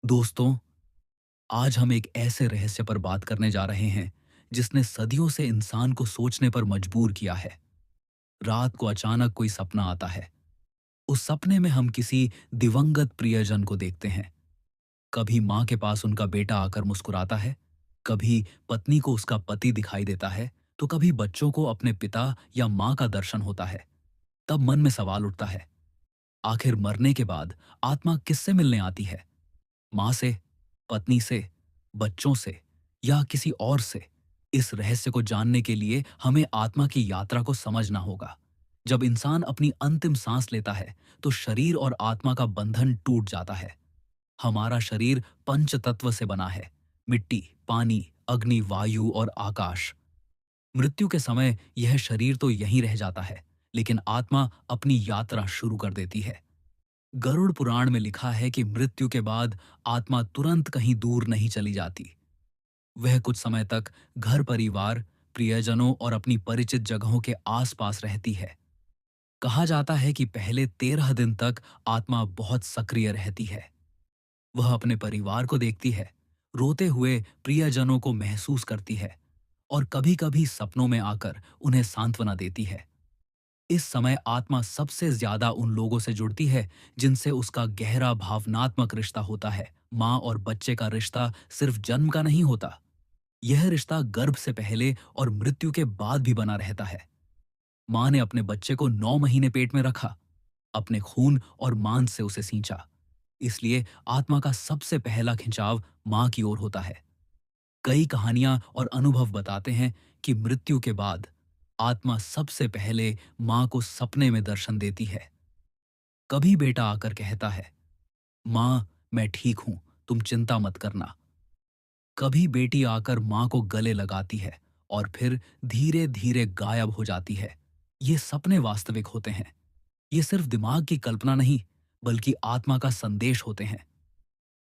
दोस्तों, आज हम एक ऐसे रहस्य पर बात करने जा रहे हैं जिसने सदियों से इंसान को सोचने पर मजबूर किया है। रात को अचानक कोई सपना आता है। उस सपने में हम किसी दिवंगत प्रियजन को देखते हैं। कभी माँ के पास उनका बेटा आकर मुस्कुराता है, कभी पत्नी को उसका पति दिखाई देता है, तो कभी बच्चों को अपने पिता या माँ का दर्शन होता है। तब मन में सवाल उठता है, आखिर मरने के बाद आत्मा किससे मिलने आती है? माँ से, पत्नी से, बच्चों से या किसी और से? इस रहस्य को जानने के लिए हमें आत्मा की यात्रा को समझना होगा। जब इंसान अपनी अंतिम सांस लेता है, तो शरीर और आत्मा का बंधन टूट जाता है। हमारा शरीर पंच तत्व से बना है: मिट्टी, पानी, अग्नि, वायु और आकाश। मृत्यु के समय यह शरीर तो यहीं रह जाता है, लेकिन आत्मा अपनी यात्रा शुरू कर देती है। गरुड़ पुराण में लिखा है कि मृत्यु के बाद आत्मा तुरंत कहीं दूर नहीं चली जाती। वह कुछ समय तक घर परिवार, प्रियजनों और अपनी परिचित जगहों के आसपास रहती है। कहा जाता है कि पहले 13 दिन तक आत्मा बहुत सक्रिय रहती है। वह अपने परिवार को देखती है, रोते हुए प्रियजनों को महसूस करती है और कभी-कभी सपनों में आकर उन्हें सांत्वना देती है। इस समय आत्मा सबसे ज्यादा उन लोगों से जुड़ती है जिनसे उसका गहरा भावनात्मक रिश्ता होता है। माँ और बच्चे का रिश्ता सिर्फ जन्म का नहीं होता, यह रिश्ता गर्भ से पहले और मृत्यु के बाद भी बना रहता है। माँ ने अपने बच्चे को 9 महीने पेट में रखा, अपने खून और मांस से उसे सींचा। इसलिए आत्मा का सबसे पहला खिंचाव माँ की ओर होता है। कई कहानियां और अनुभव बताते हैं कि मृत्यु के बाद आत्मा सबसे पहले माँ को सपने में दर्शन देती है। कभी बेटा आकर कहता है, माँ मैं ठीक हूं, तुम चिंता मत करना। कभी बेटी आकर माँ को गले लगाती है और फिर धीरे धीरे गायब हो जाती है। ये सपने वास्तविक होते हैं। ये सिर्फ दिमाग की कल्पना नहीं, बल्कि आत्मा का संदेश होते हैं।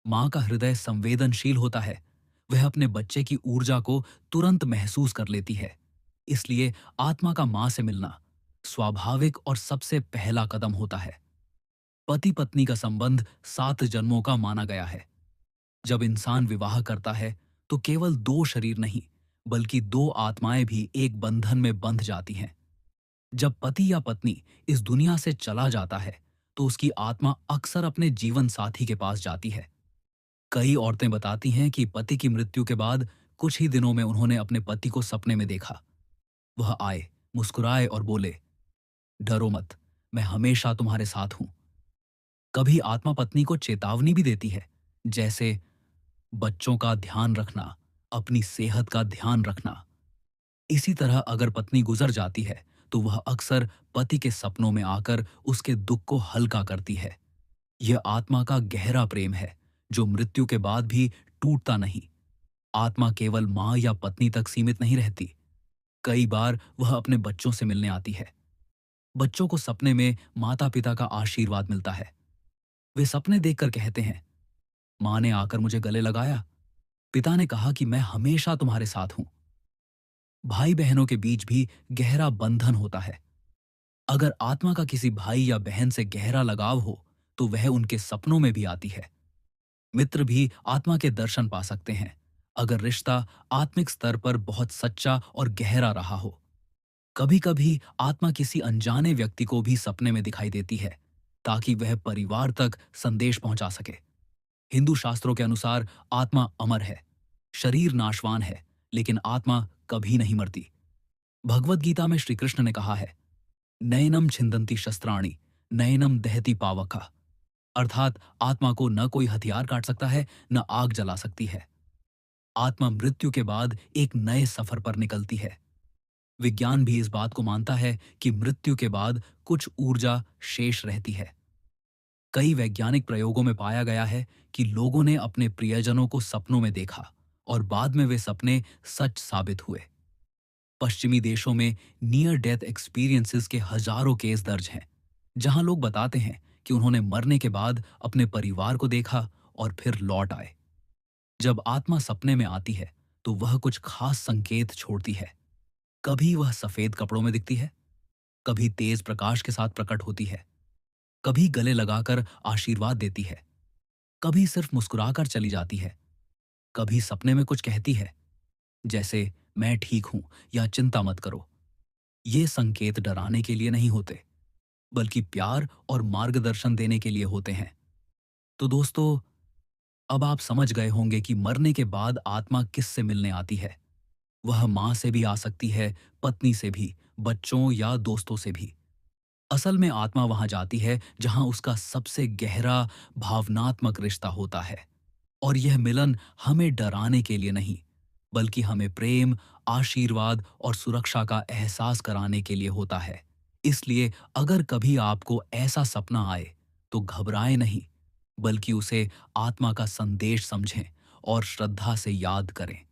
माँ का हृदय संवेदनशील होता है। वह अपने बच्चे की ऊर्जा को तुरंत महसूस कर लेती है। इसलिए आत्मा का माँ से मिलना स्वाभाविक और सबसे पहला कदम होता है। पति पत्नी का संबंध 7 जन्मों का माना गया है। जब इंसान विवाह करता है, तो केवल 2 शरीर नहीं, बल्कि 2 आत्माएं भी एक बंधन में बंध जाती हैं। जब पति या पत्नी इस दुनिया से चला जाता है, तो उसकी आत्मा अक्सर अपने जीवन साथी के पास जाती है। कई औरतें बताती हैं कि पति की मृत्यु के बाद कुछ ही दिनों में उन्होंने अपने पति को सपने में देखा। वह आए, मुस्कुराए और बोले, डरो मत, मैं हमेशा तुम्हारे साथ हूं। कभी आत्मा पत्नी को चेतावनी भी देती है, जैसे बच्चों का ध्यान रखना, अपनी सेहत का ध्यान रखना। इसी तरह अगर पत्नी गुजर जाती है, तो वह अक्सर पति के सपनों में आकर उसके दुख को हल्का करती है। यह आत्मा का गहरा प्रेम है, जो मृत्यु के बाद भी टूटता नहीं। आत्मा केवल माँ या पत्नी तक सीमित नहीं रहती। कई बार वह अपने बच्चों से मिलने आती है। बच्चों को सपने में माता पिता का आशीर्वाद मिलता है। वे सपने देखकर कहते हैं, माँ ने आकर मुझे गले लगाया, पिता ने कहा कि मैं हमेशा तुम्हारे साथ हूं। भाई बहनों के बीच भी गहरा बंधन होता है। अगर आत्मा का किसी भाई या बहन से गहरा लगाव हो, तो वह उनके सपनों में भी आती है। मित्र भी आत्मा के दर्शन पा सकते हैं, अगर रिश्ता आत्मिक स्तर पर बहुत सच्चा और गहरा रहा हो। कभी कभी आत्मा किसी अनजाने व्यक्ति को भी सपने में दिखाई देती है, ताकि वह परिवार तक संदेश पहुंचा सके। हिंदू शास्त्रों के अनुसार आत्मा अमर है। शरीर नाशवान है, लेकिन आत्मा कभी नहीं मरती। भगवत गीता में श्री कृष्ण ने कहा है, नयनम छिंदंती शस्त्राणि, नयनम दहती पावका। अर्थात आत्मा को न कोई हथियार काट सकता है, न आग जला सकती है। आत्मा मृत्यु के बाद एक नए सफर पर निकलती है। विज्ञान भी इस बात को मानता है कि मृत्यु के बाद कुछ ऊर्जा शेष रहती है। कई वैज्ञानिक प्रयोगों में पाया गया है कि लोगों ने अपने प्रियजनों को सपनों में देखा और बाद में वे सपने सच साबित हुए। पश्चिमी देशों में नियर डेथ एक्सपीरियंसेस के हजारों केस दर्ज हैं, जहां लोग बताते हैं कि उन्होंने मरने के बाद अपने परिवार को देखा और फिर लौट आए। जब आत्मा सपने में आती है, तो वह कुछ खास संकेत छोड़ती है। कभी वह सफेद कपड़ों में दिखती है, कभी तेज प्रकाश के साथ प्रकट होती है, कभी गले लगाकर आशीर्वाद देती है। कभी सिर्फ मुस्कुराकर चली जाती है, कभी सपने में कुछ कहती है, जैसे मैं ठीक हूं या चिंता मत करो। ये संकेत डराने के लिए नहीं होते, बल्कि प्यार और मार्गदर्शन देने के लिए होते हैं। तो दोस्तों, अब आप समझ गए होंगे कि मरने के बाद आत्मा किससे मिलने आती है। वह माँ से भी आ सकती है, पत्नी से भी, बच्चों या दोस्तों से भी। असल में आत्मा वहां जाती है जहां उसका सबसे गहरा भावनात्मक रिश्ता होता है। और यह मिलन हमें डराने के लिए नहीं, बल्कि हमें प्रेम, आशीर्वाद और सुरक्षा का एहसास कराने के लिए होता है। इसलिए अगर कभी आपको ऐसा सपना आए, तो घबराएं नहीं, बल्कि उसे आत्मा का संदेश समझें और श्रद्धा से याद करें।